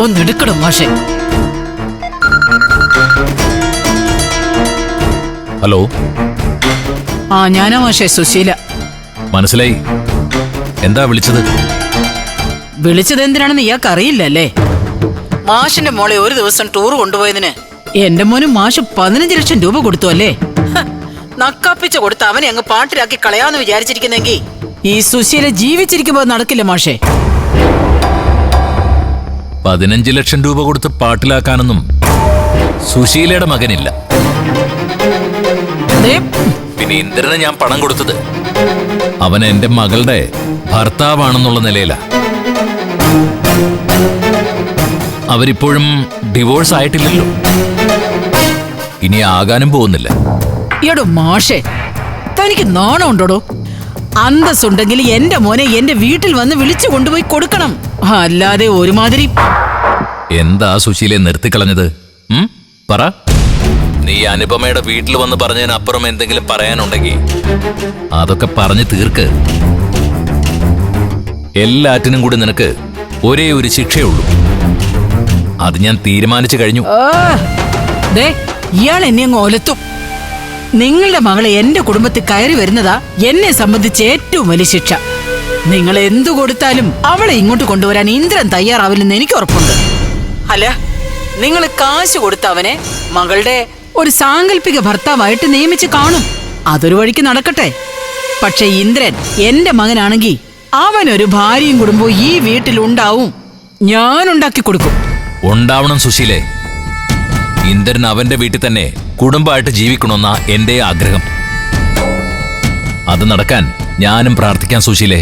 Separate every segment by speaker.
Speaker 1: ഒന്നെടുക്കണം മാഷെ.
Speaker 2: ഹലോ.
Speaker 1: ഞാനാ മാഷെ, സുശീല.
Speaker 2: മനസ്സിലായി. എന്താ വിളിച്ചത്?
Speaker 1: വിളിച്ചത് എന്തിനാണെന്ന് ഇയാൾക്ക് അറിയില്ലല്ലേ? മാഷിന്റെ മോളെ ഒരു ദിവസം ടൂർ കൊണ്ടുപോയതിന് എന്റെ മോന് മാഷ് 15 ലക്ഷം രൂപ കൊടുത്തു അല്ലേ? നക്കാപ്പിച്ച കൊടുത്ത് അവനെ അങ്ങ് പാട്ടിലാക്കി കളയാന്ന് വിചാരിച്ചിരിക്കുന്നെങ്കിൽ ഈ സുശീല ജീവിച്ചിരിക്കുമ്പോ നടക്കില്ല മാഷെ.
Speaker 2: 15 ലക്ഷം രൂപ കൊടുത്ത് പാട്ടിലാക്കാനൊന്നും സുശീലയുടെ മകനില്ല. പിന്നെ ഇന്ദ്രന് ഞാൻ പണം കൊടുത്തത് അവൻ എന്റെ മകളുടെ ഭർത്താവാണെന്നുള്ള നിലയിലാ. അവരിപ്പോഴും ഡിവോഴ്സ് ആയിട്ടില്ലല്ലോ, ഇനി ആകാനും പോകുന്നില്ല.
Speaker 1: എടോ മാഷെ, തനിക്ക് നാണം ഉണ്ടോടോ? അന്തസ്സുണ്ടെങ്കിൽ എന്റെ മോനെ എന്റെ വീട്ടിൽ വന്ന് വിളിച്ചു കൊണ്ടുപോയി കൊടുക്കണം, അല്ലാതെ ഒരുമാതിരി.
Speaker 2: എന്താ സുശീലെ നിർത്തിക്കളഞ്ഞത്? പറ. നീ അനുപമയുടെ വീട്ടിൽ വന്ന് പറഞ്ഞതിനപ്പുറം എന്തെങ്കിലും പറയാനുണ്ടെങ്കിൽ അതൊക്കെ പറഞ്ഞു തീർക്ക്. എല്ലാറ്റിനും കൂടി നിനക്ക് ഒരേ ഒരു ശിക്ഷയുള്ളൂ, അത് ഞാൻ തീരുമാനിച്ചു കഴിഞ്ഞു.
Speaker 1: ഇയാൾ എന്നെ അങ്ങ് ഒലത്തും. നിങ്ങളുടെ മകളെ എന്റെ കുടുംബത്തിൽ കയറി വരുന്നതാ എന്നെ സംബന്ധിച്ച് ഏറ്റവും വലിയ ശിക്ഷ. നിങ്ങൾ എന്തു കൊടുത്താലും അവളെ ഇങ്ങോട്ട് കൊണ്ടുവരാൻ ഇന്ദ്രൻ തയ്യാറാവില്ലെന്ന് എനിക്ക് ഉറപ്പുണ്ട്. അല്ല, നിങ്ങൾ കാശ് കൊടുത്ത അവനെ മകളുടെ ഒരു സാങ്കല്പിക ഭർത്താവായിട്ട് നിയമിച്ച് കാണും, അതൊരു വഴിക്ക് നടക്കട്ടെ. പക്ഷെ ഇന്ദ്രൻ എന്റെ മകനാണെങ്കിൽ അവനൊരു ഭാര്യയും കുടുംബവും ഈ വീട്ടിലുണ്ടാവും, ഞാൻ ഉണ്ടാക്കി കൊടുക്കും.
Speaker 2: ഉണ്ടാവണം സുശീലേ. ഇന്ദ്രൻ അവന്റെ വീട്ടിൽ തന്നെ കുടുംബമായിട്ട് ജീവിക്കണമെന്ന എന്റെ ആഗ്രഹം. അത് നടക്കാൻ ഞാനും പ്രാർത്ഥിക്കാൻ സുശീലേ.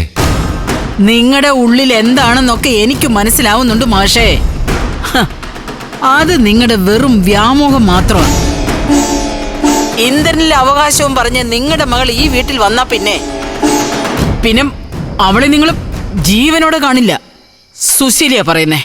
Speaker 1: നിങ്ങളുടെ ഉള്ളിൽ എന്താണെന്നൊക്കെ എനിക്ക് മനസ്സിലാവുന്നുണ്ട് മാഷേ. അത് നിങ്ങളുടെ വെറും വ്യാമോഹം മാത്രമാണ്. ഇന്ദ്രനിലെ അവകാശവും പറഞ്ഞ് നിങ്ങളുടെ മകൾ ഈ വീട്ടിൽ വന്നാ പിന്നെ അവളെ നിങ്ങൾ ജീവനോടെ കാണില്ല. സുശീലയാ പറയുന്നേ.